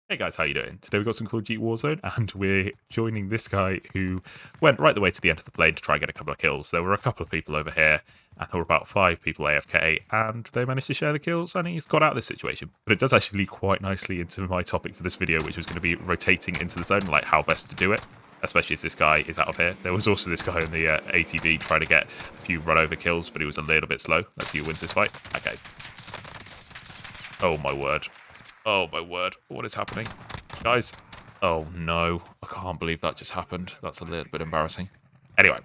Hey guys, how you doing? Today we've got some Call of Duty Warzone, and we're joining this guy who went right the way to the end of the plane to try and get a couple of kills. There were a couple of people over here, and there were about 5 people AFK, and they managed to share the kills, and he's got out of this situation. But it does actually lead quite nicely into my topic for this video, which was going to be rotating into the zone, like how best to do it, especially as this guy is out of here. There was also this guy on the ATV trying to get a few run-over kills, but he was a little bit slow. Let's see who wins this fight. Okay. Oh my word. Oh my word, what is happening? Guys, oh no, I can't believe that just happened. That's a little bit embarrassing. Anyway,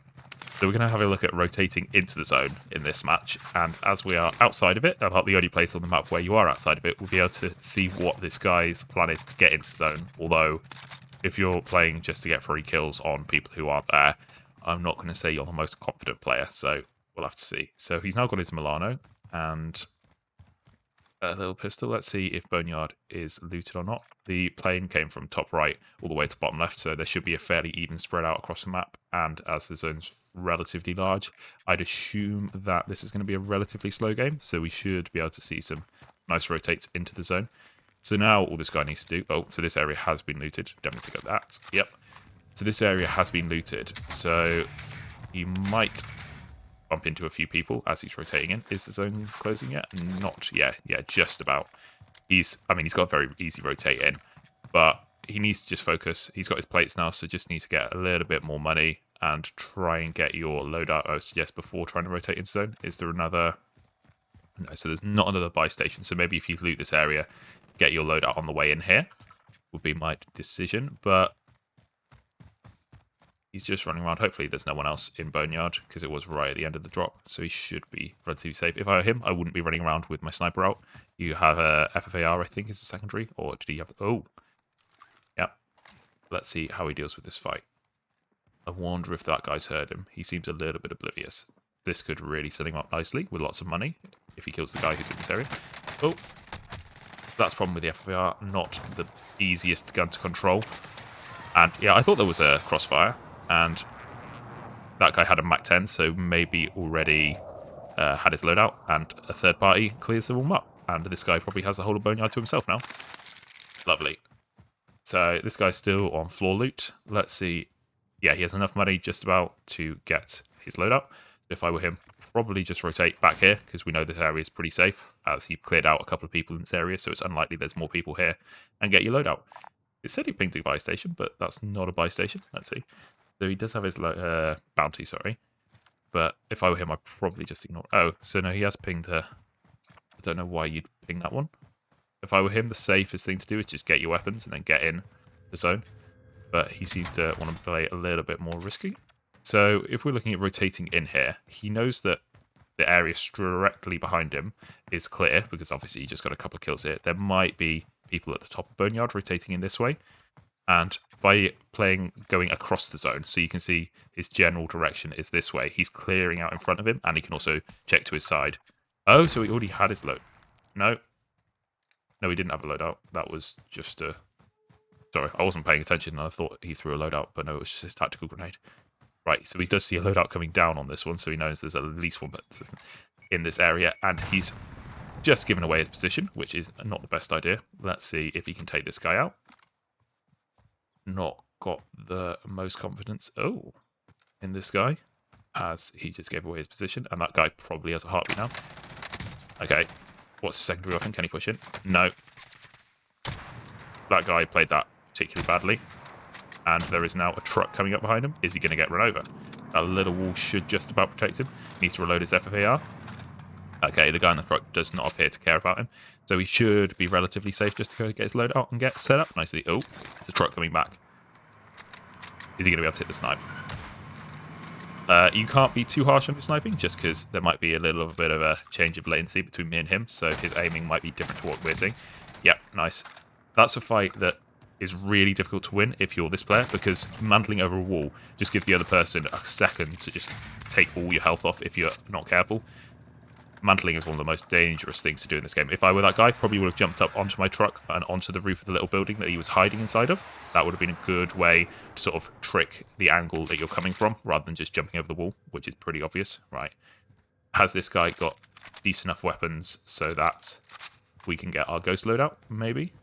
so we're going to have a look at rotating into the zone in this match, and as we are outside of it, about the only place on the map where you are outside of it, we'll be able to see what this guy's plan is to get into the zone. Although, if you're playing just to get free kills on people who aren't there, I'm not going to say you're the most confident player, so we'll have to see. So he's now got his Milano, and a little pistol. Let's see if Boneyard is looted or not. The plane came from top right all the way to bottom left, so there should be a fairly even spread out across the map. And as the zone's relatively large, I'd assume that this is going to be a relatively slow game, so we should be able to see some nice rotates into the zone. So now all this guy needs to do... Oh, so this area has been looted. Definitely got that. Yep. So this area has been looted, so you might bump into a few people as he's rotating in. Is the zone closing yet? Not yet. Yeah, just about. He's got a very easy rotate in, but he needs to just focus. He's got his plates now, so just needs to get a little bit more money and try and get your loadout, I would suggest, before trying to rotate into zone. Is there another... No, so there's not another buy station, so maybe if you loot this area, get your loadout on the way in here, would be my decision, but he's just running around. Hopefully there's no one else in Boneyard, because it was right at the end of the drop, so he should be relatively safe. If I were him, I wouldn't be running around with my sniper out. You have a FFAR, I think, is the secondary, or did he have... Oh, yeah. Let's see how he deals with this fight. I wonder if that guy's heard him. He seems a little bit oblivious. This could really set him up nicely with lots of money if he kills the guy who's in this area. Oh, that's the problem with the FFAR. Not the easiest gun to control. And yeah, I thought there was a crossfire, and that guy had a Mac 10, so maybe already had his loadout, and a third party clears the room up. And this guy probably has the whole of Boneyard to himself now. Lovely. So this guy's still on floor loot. Let's see. Yeah, he has enough money just about to get his loadout. If I were him, probably just rotate back here, because we know this area is pretty safe, as he cleared out a couple of people in this area, so it's unlikely there's more people here, and get your loadout. It said he pinged a buy station, but that's not a buy station. Let's see. So he does have his bounty, sorry. But if I were him, I'd probably just ignore... Oh, so no, he has pinged her. I don't know why you'd ping that one. If I were him, the safest thing to do is just get your weapons and then get in the zone. But he seems to want to play a little bit more risky. So if we're looking at rotating in here, he knows that the area directly behind him is clear, because obviously he just got a couple of kills here. There might be people at the top of Boneyard rotating in this way. And by going across the zone, so you can see his general direction is this way, he's clearing out in front of him, and he can also check to his side. Oh, so he already had his load. No, he didn't have a loadout. That was just a... Sorry, I wasn't paying attention, and I thought he threw a loadout, but no, it was just his tactical grenade. Right, so he does see a loadout coming down on this one, so he knows there's at least one in this area, and he's just given away his position, which is not the best idea. Let's see if he can take this guy out. Not got the most confidence. Oh, in this guy, as he just gave away his position, and that guy probably has a heartbeat now. Okay, what's the secondary weapon? Can he push in? No. That guy played that particularly badly, and there is now a truck coming up behind him. Is he going to get run over? That little wall should just about protect him. He needs to reload his FFAR. Okay, the guy in the truck does not appear to care about him, so he should be relatively safe just to go get his load out and get set up nicely. Oh, it's a truck coming back. Is he going to be able to hit the snipe? You can't be too harsh on your sniping, just because there might be a little bit of a change of latency between me and him, so his aiming might be different to what we're seeing. Yep, nice. That's a fight that is really difficult to win if you're this player, because mantling over a wall just gives the other person a second to just take all your health off if you're not careful. Mantling is one of the most dangerous things to do in this game. If I were that guy, probably would have jumped up onto my truck and onto the roof of the little building that he was hiding inside of. That would have been a good way to sort of trick the angle that you're coming from, rather than just jumping over the wall, which is pretty obvious. Right. Has this guy got decent enough weapons so that we can get our ghost loadout? Maybe.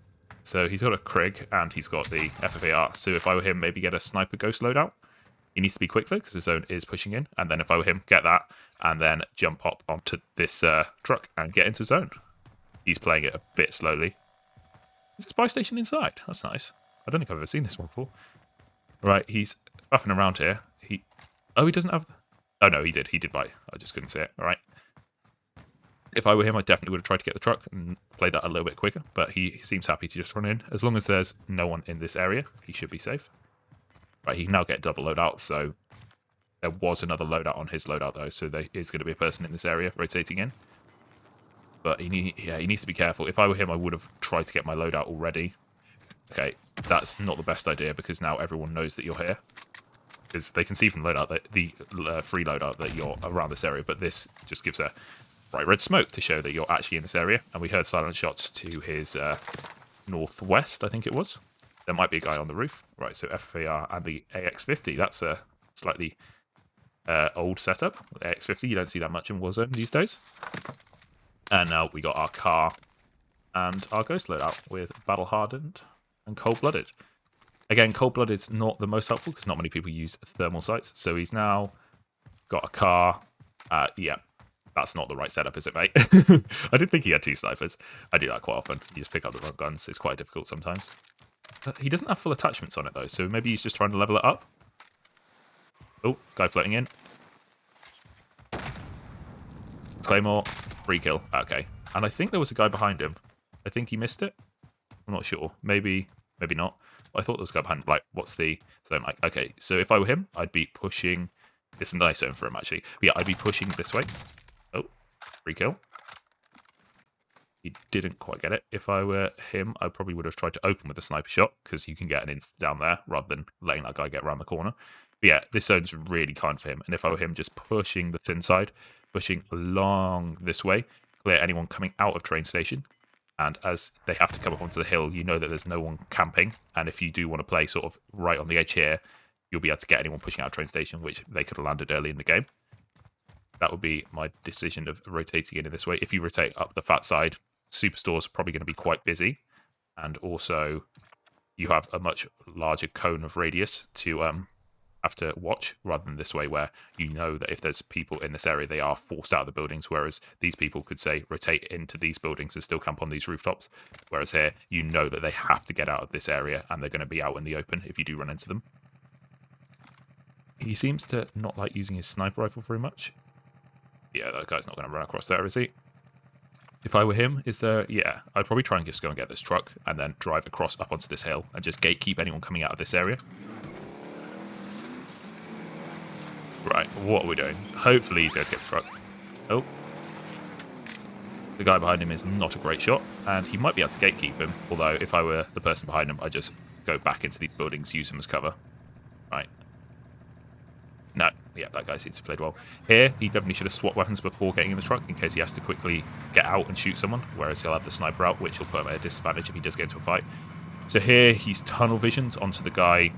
So he's got a Krig and he's got the FFAR. So if I were him, maybe get a sniper ghost loadout. He needs to be quick though, because the zone is pushing in. And then if I were him, get that and then jump up onto this truck and get into zone. He's playing it a bit slowly. Is this buy station inside? That's nice. I don't think I've ever seen this one before. Right, he's buffing around here. Oh, he doesn't have... Oh, no, he did. He did buy. I just couldn't see it. All right. If I were him, I definitely would have tried to get the truck and play that a little bit quicker. But he seems happy to just run in. As long as there's no one in this area, he should be safe. Right, he can now get double loadout. So there was another loadout on his loadout, though. So there is going to be a person in this area rotating in. But he needs to be careful. If I were him, I would have tried to get my loadout already. Okay, that's not the best idea because now everyone knows that you're here. Because they can see from loadout that the free loadout that you're around this area, but this just gives a bright red smoke to show that you're actually in this area. And we heard silent shots to his northwest, I think it was. There might be a guy on the roof. Right, so FFAR and the AX-50. That's a slightly old setup. The AX-50, you don't see that much in Warzone these days. And now we got our car and our ghost loadout with battle hardened and cold blooded. Again, cold blooded is not the most helpful because not many people use thermal sights. So he's now got a car. Yeah, that's not the right setup, is it, mate? I didn't think he had two snipers. I do that quite often. You just pick up the wrong guns. It's quite difficult sometimes. He doesn't have full attachments on it though, so maybe he's just trying to level it up. Oh, guy floating in. Claymore. Free kill. Okay. And I think there was a guy behind him. I think he missed it. I'm not sure. Maybe not. I thought there was a guy behind him. Like, what's the zone like? Okay, so if I were him, I'd be pushing... This is a nice zone for him, actually. But yeah, I'd be pushing this way. Oh, free kill. He didn't quite get it. If I were him, I probably would have tried to open with a sniper shot, because you can get an insta down there, rather than letting that guy get around the corner. But yeah, this zone's really kind for him. And if I were him, just pushing the thin side, pushing along this way, clear anyone coming out of train station. And as they have to come up onto the hill, you know that there's no one camping. And if you do want to play sort of right on the edge here, you'll be able to get anyone pushing out of train station, which they could have landed early in the game. That would be my decision of rotating in this way. If you rotate up the fat side, Superstore's probably going to be quite busy. And also, you have a much larger cone of radius to have to watch, rather than this way where you know that if there's people in this area, they are forced out of the buildings, whereas these people could, say, rotate into these buildings and still camp on these rooftops, whereas here, you know that they have to get out of this area and they're going to be out in the open if you do run into them. He seems to not like using his sniper rifle very much. Yeah, that guy's not going to run across there, is he? If I were him, is there... Yeah, I'd probably try and just go and get this truck and then drive across up onto this hill and just gatekeep anyone coming out of this area. Right, what are we doing? Hopefully he's going to get the truck. Oh. The guy behind him is not a great shot, and he might be able to gatekeep him, although if I were the person behind him, I'd just go back into these buildings, use them as cover. Right. No, yeah, that guy seems to have played well. Here, he definitely should have swapped weapons before getting in the truck, in case he has to quickly get out and shoot someone, whereas he'll have the sniper out, which will put him at a disadvantage if he does get into a fight. So here, he's tunnel visioned onto the guy...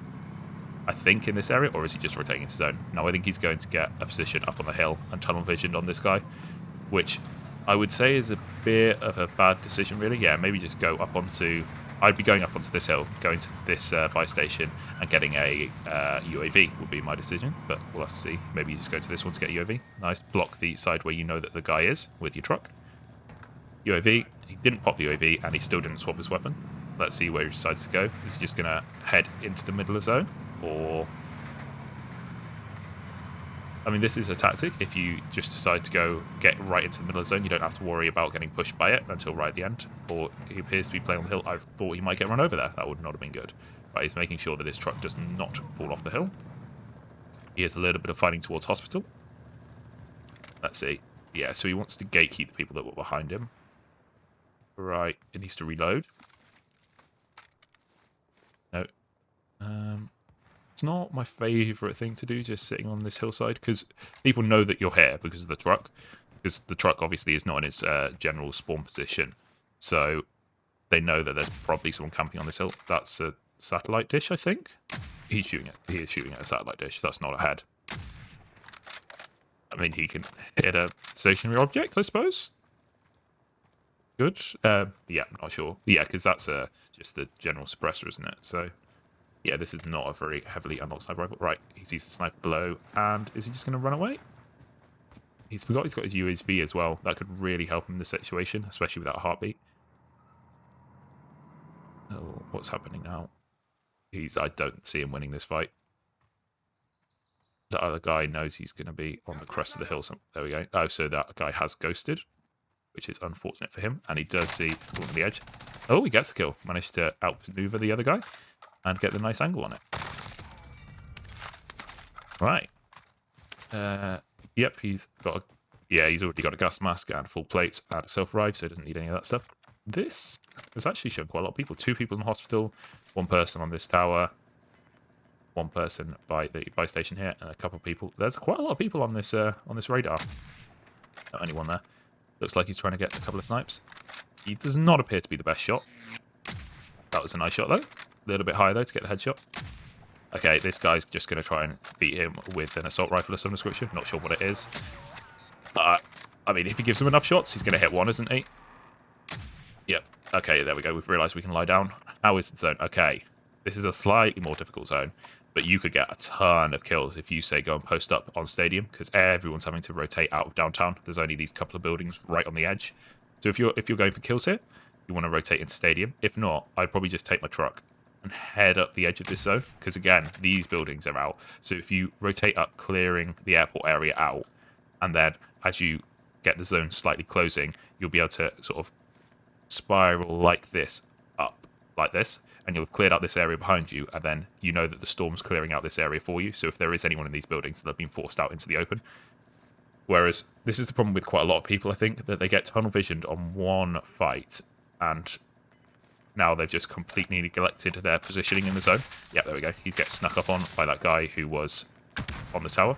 I think in this area, or is he just rotating into zone? No, I think he's going to get a position up on the hill and tunnel visioned on this guy, which I would say is a bit of a bad decision, really. Yeah, maybe just go up onto... I'd be going up onto this hill, going to this buy station, and getting a UAV would be my decision, but we'll have to see. Maybe you just go to this one to get a UAV. Nice. Block the side where you know that the guy is with your truck. UAV. He didn't pop the UAV, and he still didn't swap his weapon. Let's see where he decides to go. Is he just going to head into the middle of zone? Or, I mean, this is a tactic. If you just decide to go get right into the middle of the zone, you don't have to worry about getting pushed by it until right at the end. Or he appears to be playing on the hill. I thought he might get run over there. That would not have been good. But he's making sure that his truck does not fall off the hill. He has a little bit of fighting towards hospital. Let's see. Yeah, so he wants to gatekeep the people that were behind him. Right, it needs to reload. No. It's not my favourite thing to do, just sitting on this hillside, because people know that you're here because of the truck. Because the truck obviously is not in its general spawn position. So they know that there's probably someone camping on this hill. That's a satellite dish, I think. He's shooting it. He is shooting at a satellite dish. That's not a head. I mean, he can hit a stationary object, I suppose. good. Yeah, I'm not sure. Yeah, because that's just the general suppressor, isn't it? So, yeah, this is not a very heavily unlocked sniper rifle. Right, he sees the sniper below, and is he just going to run away? He's forgot he's got his USB as well. That could really help him in this situation, especially without a heartbeat. Oh, what's happening now? I don't see him winning this fight. The other guy knows he's going to be on the crest of the hill. So there we go. Oh, so that guy has ghosted, which is unfortunate for him. And he does see on the edge. Oh, he gets the kill. Managed to outmaneuver the other guy and get the nice angle on it. Right. Yep, he's already got a gas mask and full plate and a self-revive, so he doesn't need any of that stuff. This has actually shown quite a lot of people. 2 people in the hospital, 1 person on this tower, 1 person by the buy station here, and a couple of people. There's quite a lot of people on this radar. Not only one there. Looks like he's trying to get a couple of snipes. He does not appear to be the best shot. That was a nice shot though. A little bit higher though to get the headshot. Okay, this guy's just going to try and beat him with an assault rifle of some description. Not sure what it is. I mean, if he gives him enough shots, he's going to hit 1, isn't he? Yep. Okay, there we go. We've realised we can lie down. How is the zone? Okay. This is a slightly more difficult zone, but you could get a ton of kills if you, say, go and post up on Stadium, because everyone's having to rotate out of downtown. There's only these couple of buildings right on the edge. So if you're going for kills here, you want to rotate into Stadium. If not, I'd probably just take my truck and head up the edge of this zone, because again, these buildings are out. So if you rotate up, clearing the airport area out, and then as you get the zone slightly closing, you'll be able to sort of spiral like this up, like this, and you'll have cleared out this area behind you, and then you know that the storm's clearing out this area for you. So if there is anyone in these buildings, they've been forced out into the open. Whereas this is the problem with quite a lot of people, I think, that they get tunnel visioned on one fight, and now they've just completely neglected their positioning in the zone. Yeah, there we go. He gets snuck up on by that guy who was on the tower.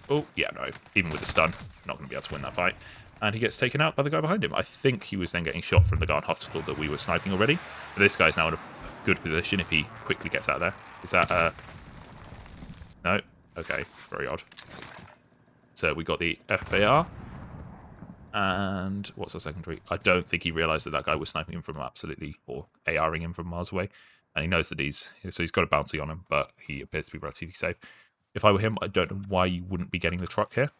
Oh, yeah, no. Even with the stun, not going to be able to win that fight. And he gets taken out by the guy behind him. I think he was then getting shot from the guy in hospital that we were sniping already. But this guy's now in a good position if he quickly gets out of there. Is that, no? Okay, very odd. So we got the FAR. And what's our secondary? I don't think he realised that that guy was sniping him from absolutely, or ARing him from miles away. And he knows that he's got a bounty on him, but he appears to be relatively safe. If I were him, I don't know why you wouldn't be getting the truck here.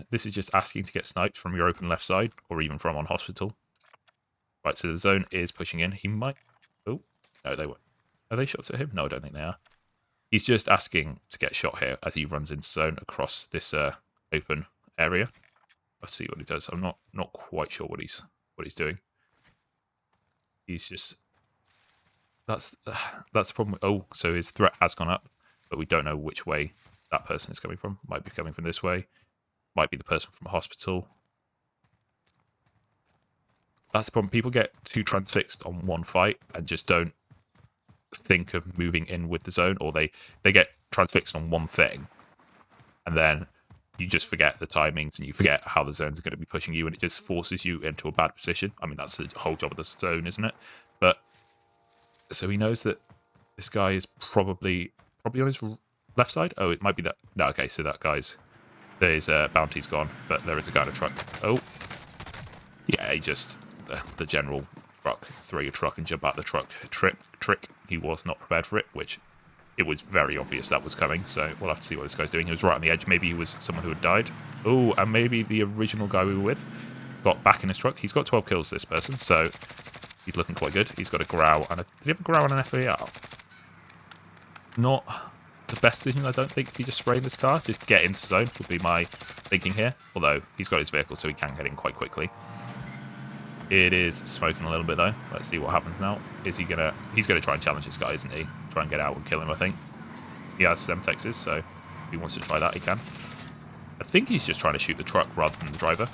This is just asking to get sniped from your open left side, or even from on hospital. Right, so the zone is pushing in. He might... Oh, no, they won't. Are they shots at him? No, I don't think they are. He's just asking to get shot here as he runs into zone across this open area. Let's see what he does. I'm not quite sure what he's doing. He's just... That's the problem. Oh, so his threat has gone up, but we don't know which way that person is coming from. Might be coming from this way. Might be the person from a hospital. That's the problem. People get too transfixed on one fight and just don't think of moving in with the zone, or they get transfixed on one thing, and then you just forget the timings and you forget how the zones are going to be pushing you, and it just forces you into a bad position. I mean, that's the whole job of the zone, isn't it? But so he knows that this guy is probably on his left side. Oh, it might be that. No, okay, so that guy's... There's bounty's gone, but there is a guy in a truck. Oh. Yeah, he just... The general truck. Throw your truck and jump out the truck. Trick. He was not prepared for it, which it was very obvious that was coming, so we'll have to see what this guy's doing. He was right on the edge. Maybe he was someone who had died. Oh, and maybe the original guy we were with got back in his truck. He's got 12 kills, this person, so he's looking quite good. He's got a growl and a... Did he have a growl and an FAR? Not the best decision, I don't think, if you just spray in this car. Just get into zone would be my thinking here. Although, he's got his vehicle, so he can get in quite quickly. It is smoking a little bit, though. Let's see what happens now. Is he gonna... He's gonna try and challenge this guy, isn't he? Try and get out and kill him, I think. He has Semtexes, so if he wants to try that, he can. I think he's just trying to shoot the truck rather than the driver.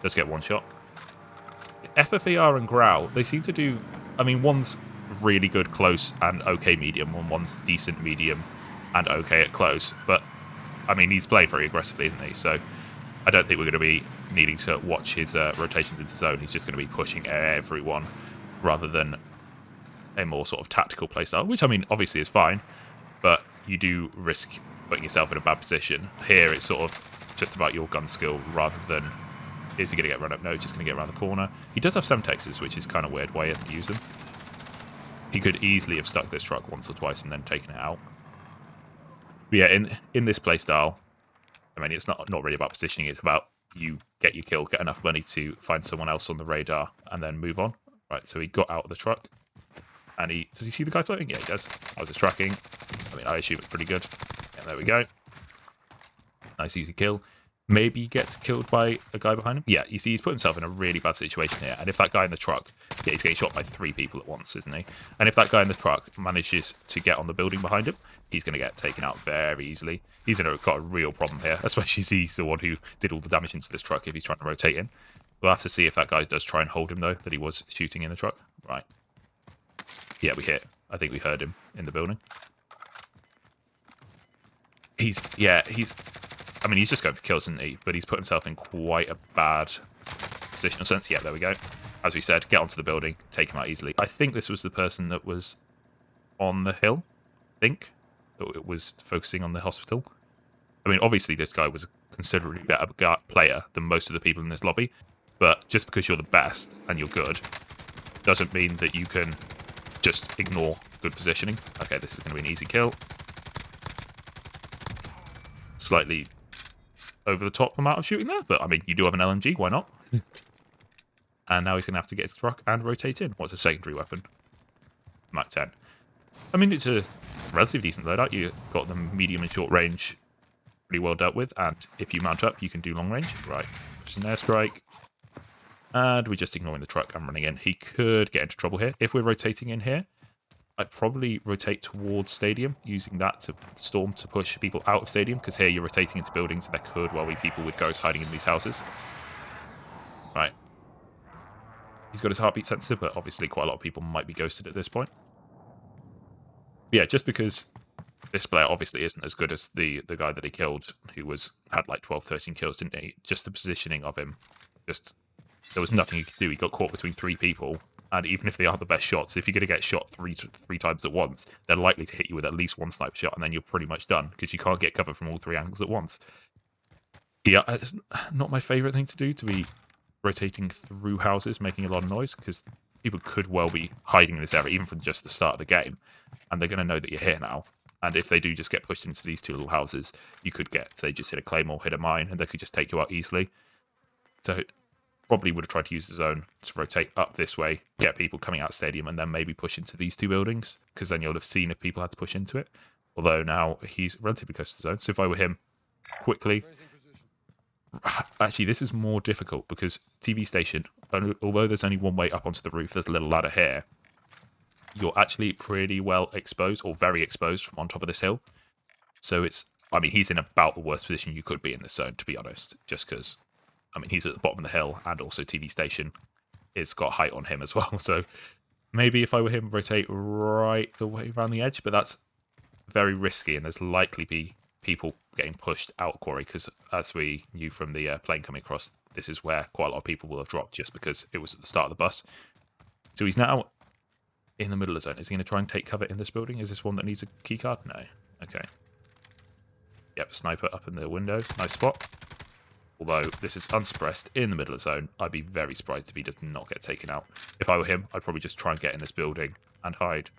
Let's get one shot. FFAR and Growl, they seem to do... I mean, one's really good close and okay medium, and one's decent medium and okay at close. But, I mean, he's playing very aggressively, isn't he? So, I don't think we're going to be needing to watch his rotations into zone. He's just going to be pushing everyone rather than a more sort of tactical playstyle, which, I mean, obviously is fine, but you do risk putting yourself in a bad position. Here, it's sort of just about your gun skill rather than Is he going to get run up? No, just going to get around the corner. He does have some Semtexes, which is kind of weird why he hasn't used them. He could easily have stuck this truck once or twice and then taken it out. But yeah, in this playstyle, I mean, it's not really about positioning. It's about you get your kill, get enough money to find someone else on the radar, and then move on. Right, so he got out of the truck. And does he see the guy floating? Yeah, he does. I was just tracking. I mean, I assume it's pretty good. And there we go. Nice easy kill. Maybe he gets killed by a guy behind him. Yeah, you see, he's put himself in a really bad situation here. And if that guy in the truck, yeah, he's getting shot by 3 people at once, isn't he? And if that guy in the truck manages to get on the building behind him, he's going to get taken out very easily. He's got a real problem here, especially he's the one who did all the damage into this truck if he's trying to rotate in. We'll have to see if that guy does try and hold him, though, that he was shooting in the truck. Right. Yeah, we hit. I think we heard him in the building. I mean, he's just going for kills, isn't he? But he's put himself in quite a bad positional sense. Yeah, there we go. As we said, get onto the building, take him out easily. I think this was the person that was on the hill, I think. It was focusing on the hospital. I mean, obviously this guy was a considerably better player than most of the people in this lobby. But just because you're the best and you're good, doesn't mean that you can just ignore good positioning. Okay, this is going to be an easy kill. Slightly over the top amount of shooting there, but I mean, you do have an LMG, why not? And now he's going to have to get his truck and rotate in. What's a secondary weapon? Mac 10. I mean, it's a relatively decent loadout. You've got the medium and short range pretty well dealt with, and if you mount up, you can do long range. Right, just an airstrike. And we're just ignoring the truck and running in. He could get into trouble here. If we're rotating in here, I'd probably rotate towards stadium, using that to storm to push people out of stadium, because here you're rotating into buildings, and there could well be people with ghosts hiding in these houses. Right. He's got his heartbeat sensor, but obviously quite a lot of people might be ghosted at this point. Yeah, just because this player obviously isn't as good as the guy that he killed, who had like 12, 13 kills, didn't he? Just the positioning of him, there was nothing he could do. He got caught between 3 people. And even if they are the best shots, if you're going to get shot three times at once, they're likely to hit you with at least 1 sniper shot, and then you're pretty much done, because you can't get cover from all 3 angles at once. Yeah, it's not my favourite thing to do, to be rotating through houses, making a lot of noise, because people could well be hiding in this area, even from just the start of the game, and they're going to know that you're here now. And if they do just get pushed into these 2 little houses, you could get, say, just hit a claymore, hit a mine, and they could just take you out easily. So probably would have tried to use the zone to rotate up this way, get people coming out of stadium, and then maybe push into these 2 buildings, because then you'll have seen if people had to push into it. Although now he's relatively close to the zone, so if I were him, quickly... Actually, this is more difficult, because TV station, although there's only one way up onto the roof, there's a little ladder here, you're actually pretty well exposed, or very exposed, from on top of this hill. So I mean, he's in about the worst position you could be in this zone, to be honest, just because... I mean, he's at the bottom of the hill, and also TV station it's got height on him as well. So maybe if I were him, rotate right the way around the edge, but that's very risky, and there's likely be people getting pushed out quarry, because as we knew from the plane coming across, this is where quite a lot of people will have dropped, just because it was at the start of the bus. So he's now in the middle of the zone. Is he going to try and take cover in this building? Is this one that needs a keycard? No. Okay. Yep, sniper up in the window. Nice spot. Although this is unsuppressed in the middle of the zone, I'd be very surprised if he does not get taken out. If I were him, I'd probably just try and get in this building and hide.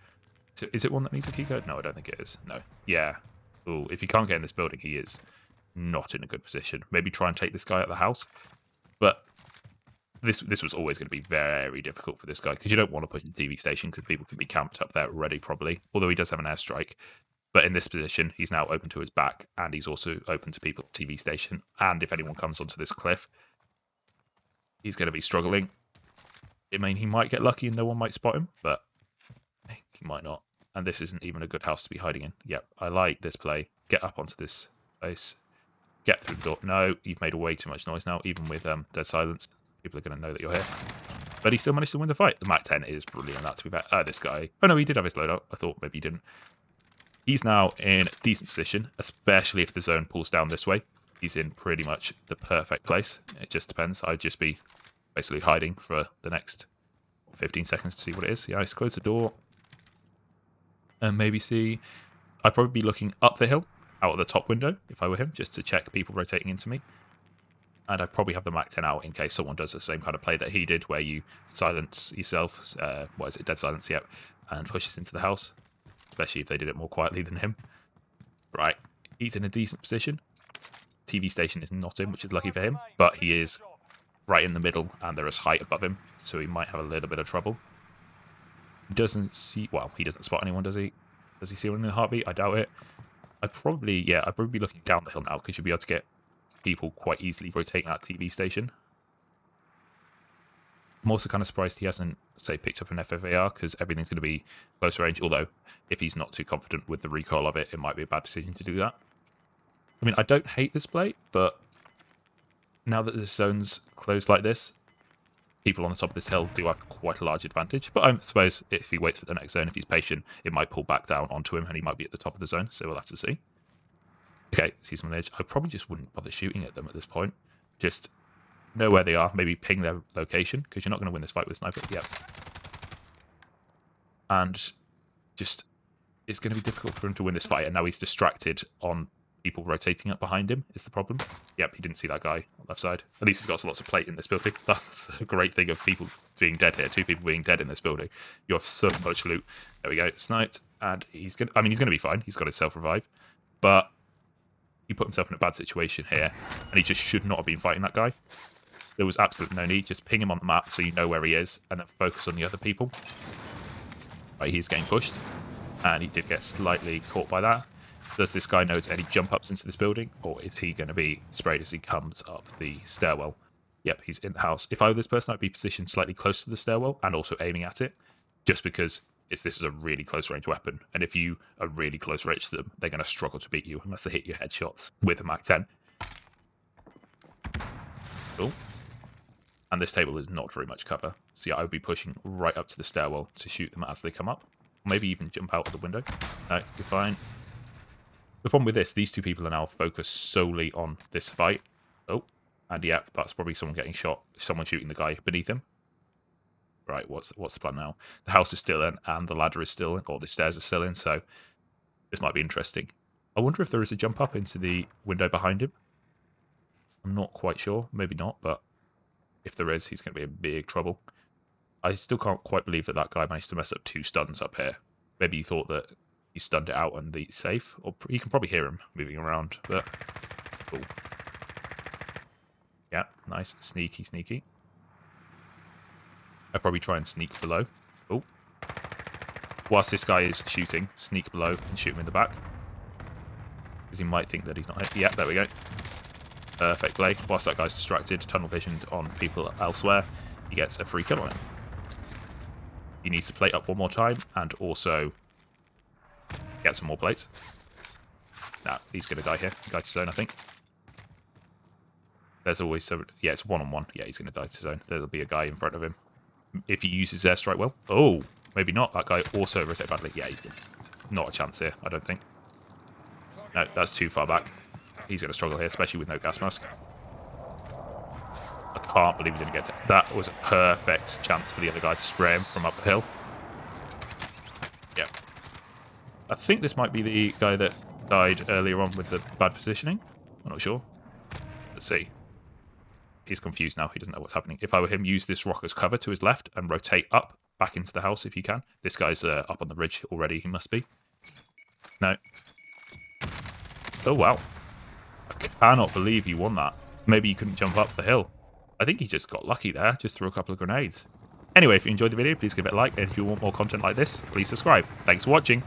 So is it one that needs a keycode? No, I don't think it is. No. Yeah. Ooh, if he can't get in this building, he is not in a good position. Maybe try and take this guy out of the house. But this was always going to be very difficult for this guy, because you don't want to push the TV station, because people could be camped up there already, probably. Although he does have an airstrike. But in this position, he's now open to his back, and he's also open to people at TV station. And if anyone comes onto this cliff, he's going to be struggling. I mean, he might get lucky and no one might spot him, but he might not. And this isn't even a good house to be hiding in. Yep, I like this play. Get up onto this place. Get through the door. No, you've made way too much noise now, even with dead silence. People are going to know that you're here. But he still managed to win the fight. The Mac 10 is brilliant, that to be fair. This guy... Oh no, he did have his loadout. I thought maybe he didn't. He's now in a decent position, especially if the zone pulls down this way. He's in pretty much the perfect place. It just depends. I'd just be basically hiding for the next 15 seconds to see what it is. Yeah, let's close the door. And maybe see... I'd probably be looking up the hill, out of the top window, if I were him, just to check people rotating into me. and I probably have the Mac 10 out in case someone does the same kind of play that he did, where you silence yourself, what is it, dead silence, yep, and push us into the house, especially if they did it more quietly than him. Right, he's in a decent position. TV station is not in, which is lucky for him, but he is right in the middle, and there is height above him, so he might have a little bit of trouble. He doesn't see, well, he doesn't spot anyone, does he? Does he see anyone in a heartbeat? I doubt it. I'd probably be looking down the hill now, because you'll be able to get people quite easily rotating that TV station. I'm also kind of surprised he hasn't, say, picked up an FFAR, because everything's going to be close range, although if he's not too confident with the recoil of it, it might be a bad decision to do that. I mean, I don't hate this play, but now that the zone's closed like this, people on the top of this hill do have quite a large advantage. But I suppose if he waits for the next zone, if he's patient, it might pull back down onto him, and he might be at the top of the zone, so we'll have to see. Okay, see some on the edge. I probably just wouldn't bother shooting at them at this point. Just know where they are, maybe ping their location, because you're not going to win this fight with sniper. Yep. And just, it's going to be difficult for him to win this fight, and now he's distracted on people rotating up behind him is the problem. Yep, he didn't see that guy on the left side. At least he's got lots of plate in this building. That's a great thing of people being dead here. 2 people being dead in this building. You have so much loot. There we go, sniped, and he's going to, I mean, he's going to be fine. He's got his self-revive, but he put himself in a bad situation here, and he just should not have been fighting that guy. There was absolutely no need. Just ping him on the map so you know where he is, and then focus on the other people. Right, he's getting pushed, and he did get slightly caught by that. Does this guy know any jump ups into this building, or is he going to be sprayed as he comes up the stairwell? Yep, he's in the house. If I were this person, I'd be positioned slightly close to the stairwell and also aiming at it, just because this is a really close range weapon, and if you are really close range to them, they're going to struggle to beat you unless they hit your headshots with a Mac 10. Cool. And this table is not very much cover, so yeah, I would be pushing right up to the stairwell to shoot them as they come up. Maybe even jump out of the window. No, you're fine. The problem with this, these 2 people are now focused solely on this fight. Oh, and yeah, that's probably someone getting shot, someone shooting the guy beneath him. Right, what's the plan now? The house is still in, and the ladder is still in, or the stairs are still in, so this might be interesting. I wonder if there is a jump up into the window behind him. I'm not quite sure, maybe not, but if there is, he's going to be in big trouble. I still can't quite believe that that guy managed to mess up 2 stuns up here. Maybe he thought that he stunned it out and he's safe, or you can probably hear him moving around, but cool. Yeah, nice, sneaky, sneaky. I'd probably try and sneak below. Oh. Whilst this guy is shooting, sneak below and shoot him in the back. Because he might think that he's not hit. Yeah, there we go. Perfect play. Whilst that guy's distracted, tunnel visioned on people elsewhere, he gets a free kill on him. He needs to plate up one more time and also get some more plates. Nah, he's going to die here. Die to zone, I think. There's always some... Yeah, it's one-on-one. Yeah, he's going to die to zone. There'll be a guy in front of him. If he uses airstrike well. Oh, maybe not. That guy also rotated badly. Yeah, he's good. Not a chance here, I don't think. No, that's too far back. He's going to struggle here, especially with no gas mask. I can't believe he didn't get it. That was a perfect chance for the other guy to spray him from up the hill. Yeah. I think this might be the guy that died earlier on with the bad positioning. I'm not sure. Let's see. He's confused now. He doesn't know what's happening. If I were him, use this rock as cover to his left and rotate up back into the house if you can. This guy's up on the ridge already. He must be. No. Oh, wow. I cannot believe you won that. Maybe you couldn't jump up the hill. I think he just got lucky there. Just threw a couple of grenades. Anyway, if you enjoyed the video, please give it a like. And if you want more content like this, please subscribe. Thanks for watching.